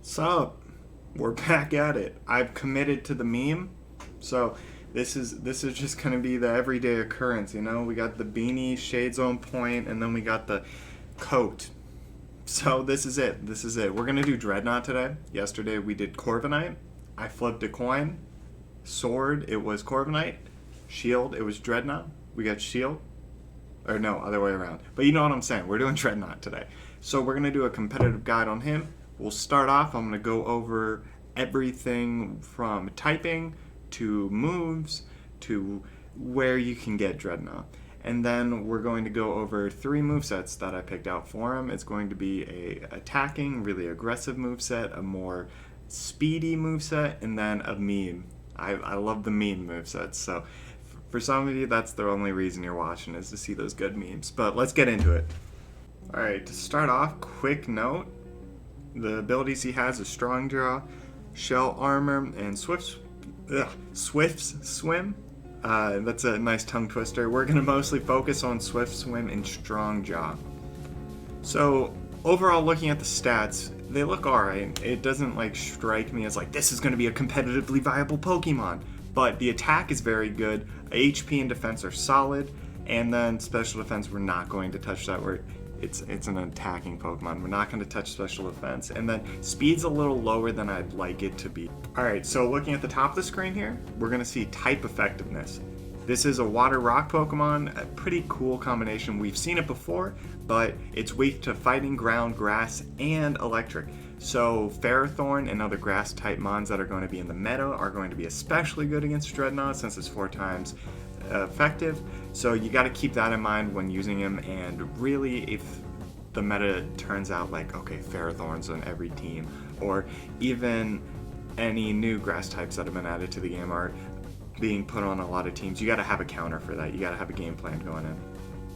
Sup? We're back at it. I've committed to the meme, so this is just gonna be the everyday occurrence. You know, we got the beanie, shades on point, and then we got the coat. So this is it. This is it. We're gonna do Dreadnaw today. Yesterday we did Corviknight. I flipped a coin. Sword, it was Corviknight. Shield, it was Dreadnaw. We got Shield. Or no, other way around. But you know what I'm saying. We're doing Dreadnought today. So we're gonna do a competitive guide on him. We'll start off. I'm going to go over everything from typing to moves to where you can get Drednaw. And then we're going to go over 3 movesets that I picked out for him. It's going to be a attacking, really aggressive moveset, a more speedy moveset, and then a meme. I love the meme movesets. So for some of you, that's the only reason you're watching, is to see those good memes. But let's get into it. Alright, to start off, quick note. The abilities he has is Strong Jaw, Shell Armor, and Swift's Swim. That's a nice tongue twister. We're going to mostly focus on Swift Swim and Strong Jaw. So overall, looking at the stats, they look alright. It doesn't strike me as this is going to be a competitively viable Pokemon. But the attack is very good. HP and defense are solid. And then special defense, we're not going to touch that word. It's an attacking Pokemon. We're not going to touch special defense. And then speed's a little lower than I'd like it to be. Alright, so looking at the top of the screen here, we're going to see type effectiveness. This is a water rock Pokemon, a pretty cool combination. We've seen it before, but it's weak to fighting, ground, grass, and electric. So Ferrothorn and other grass type mons that are going to be in the meta are going to be especially good against Dreadnought, since it's 4 times effective. So you got to keep that in mind when using him. And really, if the meta turns out okay, Ferrothorn's on every team, or even any new grass types that have been added to the game are being put on a lot of teams, you got to have a counter for that. You got to have a game plan going in.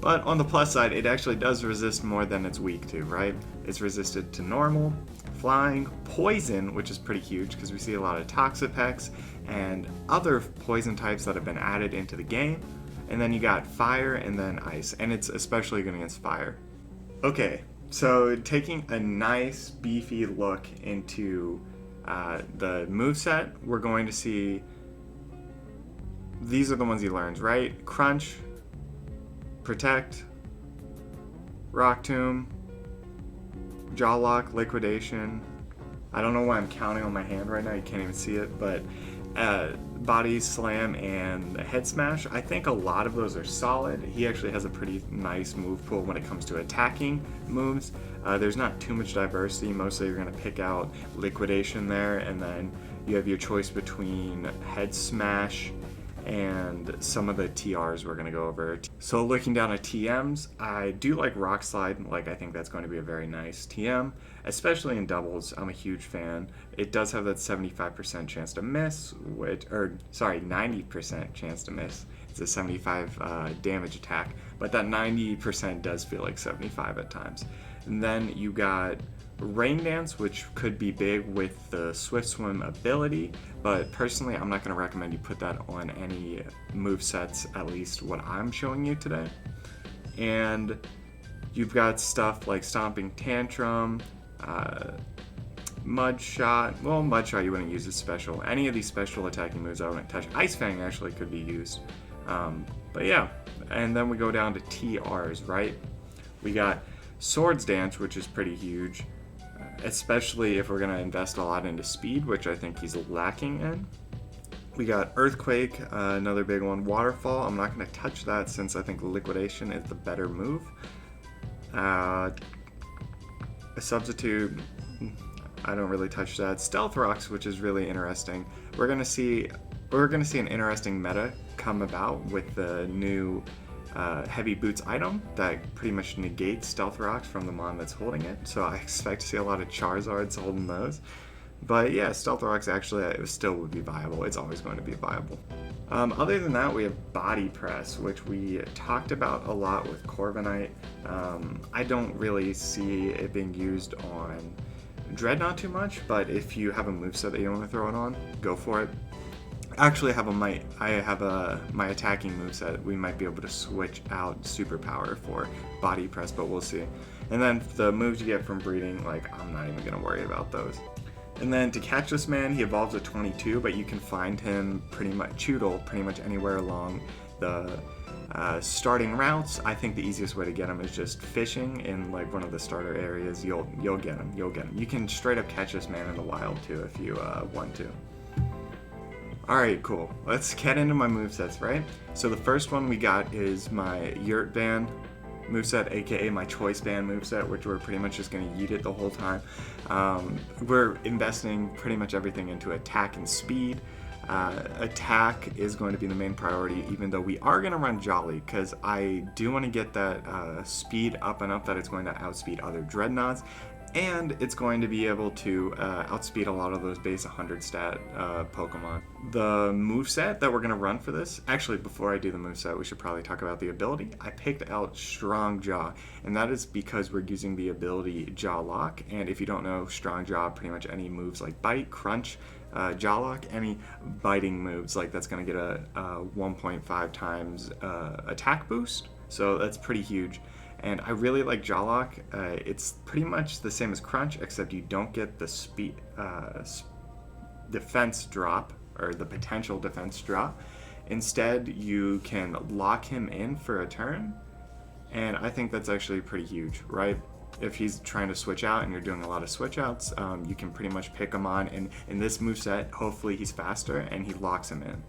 But on the plus side, it actually does resist more than it's weak to, right? It's resisted to normal, flying, poison, which is pretty huge because we see a lot of Toxapex and other poison types that have been added into the game. And then you got fire and then ice, and it's especially good against fire. Okay, so taking a nice beefy look into the moveset, we're going to see these are the ones he learns, right? Crunch, Protect, Rock Tomb, Jaw Lock, Liquidation. I don't know why I'm counting on my hand right now, you can't even see it, but Body Slam and Head Smash, I think a lot of those are solid. He actually has a pretty nice move pool when it comes to attacking moves. There's not too much diversity. Mostly you're going to pick out Liquidation there, and then you have your choice between Head Smash and some of the TRs we're going to go over. So looking down at TMs, I do like Rock Slide. I think that's going to be a very nice TM, especially in doubles. I'm a huge fan. It does have that 75% chance to miss, 90% chance to miss. It's a 75 damage attack, but that 90% does feel like 75 at times. And then you got Rain Dance, which could be big with the Swift Swim ability, but personally I'm not going to recommend you put that on any movesets, at least what I'm showing you today. And you've got stuff like Stomping Tantrum, Mud Shot. Well, Mud Shot you wouldn't use as special. Any of these special attacking moves I wouldn't touch. Ice Fang actually could be used. But yeah, and then we go down to TRs, right? We got Swords Dance, which is pretty huge, especially if we're going to invest a lot into speed, which I think he's lacking in. We got Earthquake, another big one. Waterfall, I'm not going to touch that since I think Liquidation is the better move. A Substitute, I don't really touch that. Stealth Rocks, which is really interesting. We're going to see an interesting meta come about with the new Heavy Boots item that pretty much negates Stealth Rocks from the mon that's holding it. So I expect to see a lot of Charizards holding those. But yeah, Stealth Rocks actually it still would be viable. It's always going to be viable. Other than that, we have Body Press, which we talked about a lot with Corviknight. I don't really see it being used on Dreadnought too much, but if you have a moveset that you want to throw it on, go for it. Actually, I have my attacking moveset. We might be able to switch out Superpower for Body Press, but we'll see. And then the moves you get from breeding, I'm not even going to worry about those. And then to catch this man, he evolves at 22, but you can find him pretty much anywhere along the starting routes. I think the easiest way to get him is just fishing in like one of the starter areas. You'll get him. You can straight up catch this man in the wild too if you want to. Alright, cool. Let's get into my movesets, right? So the first one we got is my Yurt Band moveset, aka my Choice Band moveset, which we're pretty much just going to yeet it the whole time. We're investing pretty much everything into attack and speed. Attack is going to be the main priority, even though we are going to run Jolly, because I do want to get that speed up enough that it's going to outspeed other Dreadnoughts, and it's going to be able to outspeed a lot of those base 100 stat Pokemon. The moveset that we're going to run for this, actually before I do the moveset, we should probably talk about the ability. I picked out Strong Jaw, and that is because we're using the ability Jaw Lock, and if you don't know, Strong Jaw, pretty much any moves like Bite, Crunch, Jaw Lock, any biting moves, like that's going to get a 1.5 times attack boost, so that's pretty huge. And I really like Jaw Lock. It's pretty much the same as Crunch, except you don't get the speed defense drop, or the potential defense drop. Instead, you can lock him in for a turn, and I think that's actually pretty huge, right? If he's trying to switch out and you're doing a lot of switch outs, you can pretty much pick him on, and in this moveset, hopefully he's faster and he locks him in.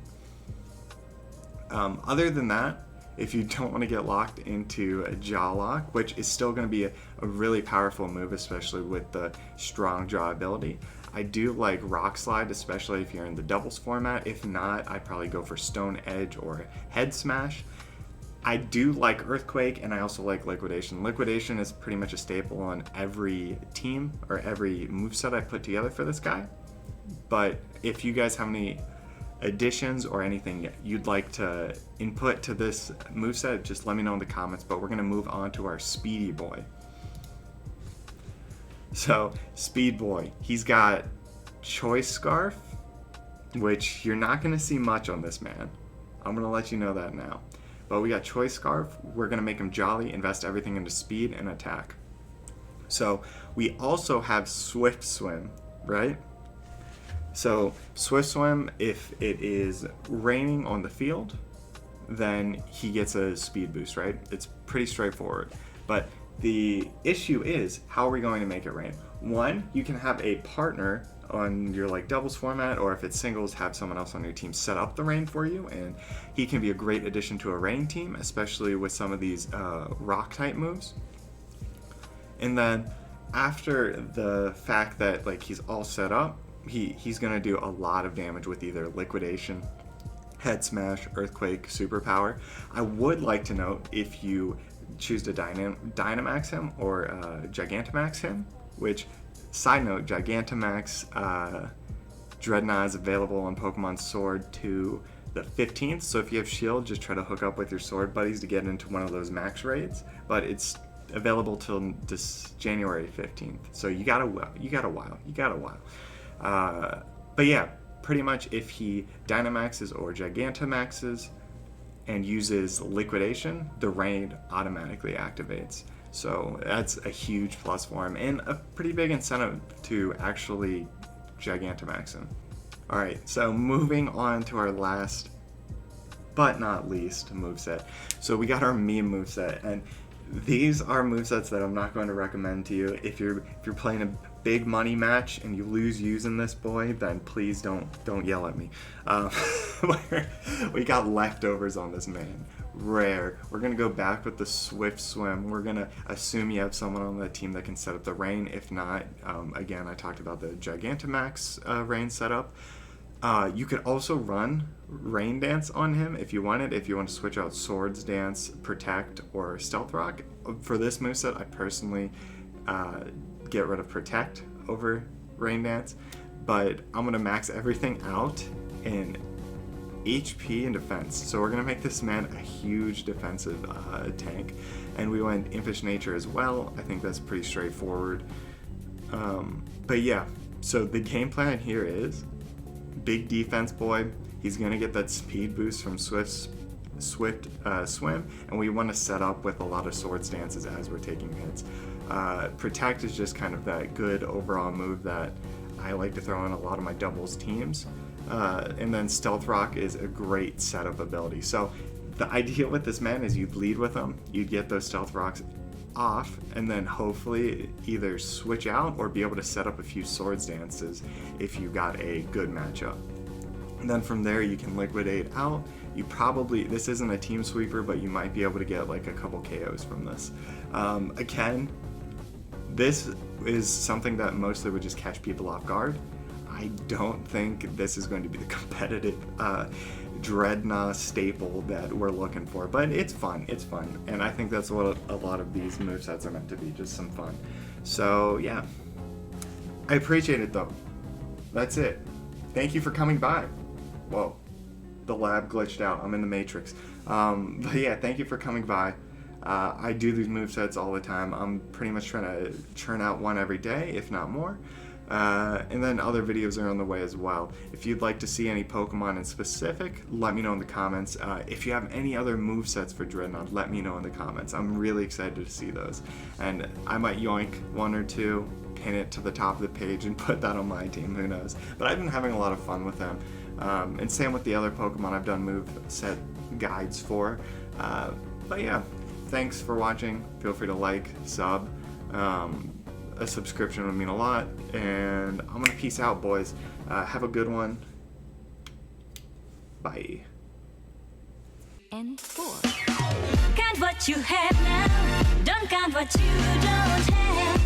Other than that, if you don't want to get locked into a Jaw Lock, which is still going to be a really powerful move, especially with the Strong Jaw ability, I do like Rock Slide, especially if you're in the doubles format. If not, I'd probably go for Stone Edge or Head Smash. I do like Earthquake, and I also like Liquidation. Liquidation is pretty much a staple on every team or every moveset I put together for this guy. But if you guys have any additions or anything you'd like to input to this moveset, just let me know in the comments. But we're going to move on to our Speedy boy. So, Speed Boy, he's got Choice Scarf, which you're not going to see much on this man. I'm going to let you know that now. But we got Choice Scarf, we're going to make him Jolly, invest everything into speed and attack. So, we also have Swift Swim, right? So, Swift Swim, if it is raining on the field, then he gets a speed boost, right? It's pretty straightforward. But the issue is, how are we going to make it rain? One, you can have a partner on your like doubles format, or if it's singles, have someone else on your team set up the rain for you, and he can be a great addition to a rain team, especially with some of these rock type moves. And then after the fact that like he's all set up, he's going to do a lot of damage with either Liquidation, Head Smash, Earthquake, Superpower. I would like to note, if you choose to Dynamax him or Gigantamax him, which, side note, Gigantamax Dreadnaw is available on Pokemon Sword to the 15th, so if you have Shield, just try to hook up with your Sword buddies to get into one of those max raids, but it's available till this January 15th, so you got a while. But yeah, pretty much if he Dynamaxes or Gigantamaxes and uses Liquidation, the raid automatically activates. So that's a huge plus for him, and a pretty big incentive to actually Gigantamax him. Alright, so moving on to our last but not least moveset. So we got our meme moveset, and these are movesets that I'm not going to recommend to you. If you're playing a big money match and you lose using this boy, then please don't yell at me. We got leftovers on this man. Rare. We're going to go back with the Swift Swim. We're going to assume you have someone on the team that can set up the rain. If not, again, I talked about the Gigantamax rain setup. You could also run Rain Dance on him if you wanted, if you want to switch out Swords Dance, Protect, or Stealth Rock. For this moveset, I personally get rid of Protect over Rain Dance, but I'm going to max everything out in HP and defense. So we're going to make this man a huge defensive tank, and we went Impish Nature as well. I think that's pretty straightforward. But yeah, so the game plan here is big defense boy. He's going to get that speed boost from Swift Swim, and we want to set up with a lot of Sword Stances as we're taking hits. Protect is just kind of that good overall move that I like to throw in a lot of my doubles teams. And then Stealth Rock is a great setup ability. So the idea with this man is you'd lead with them, you'd get those Stealth Rocks off, and then hopefully either switch out or be able to set up a few Swords Dances if you got a good matchup. And then from there you can liquidate out. You probably, this isn't a team sweeper, but you might be able to get like a couple KOs from this. Again, this is something that mostly would just catch people off guard. I don't think this is going to be the competitive Drednaw staple that we're looking for, but it's fun, and I think that's what a lot of these movesets are meant to be, just some fun. So yeah, I appreciate it though. That's it. Thank you for coming by. Whoa, the lab glitched out. I'm in the Matrix. But yeah, thank you for coming by. I do these movesets all the time. I'm pretty much trying to churn out one every day, if not more. And then other videos are on the way as well. If you'd like to see any Pokemon in specific, let me know in the comments. If you have any other movesets for Dreadnaw, let me know in the comments. I'm really excited to see those. And I might yoink one or two, pin it to the top of the page, and put that on my team, who knows. But I've been having a lot of fun with them. And same with the other Pokemon I've done moveset guides for. But yeah, thanks for watching. Feel free to like, sub. A subscription would mean a lot, and I'm gonna peace out, boys. Have a good one. Bye. And 4. Count what you have now, don't count what you don't have.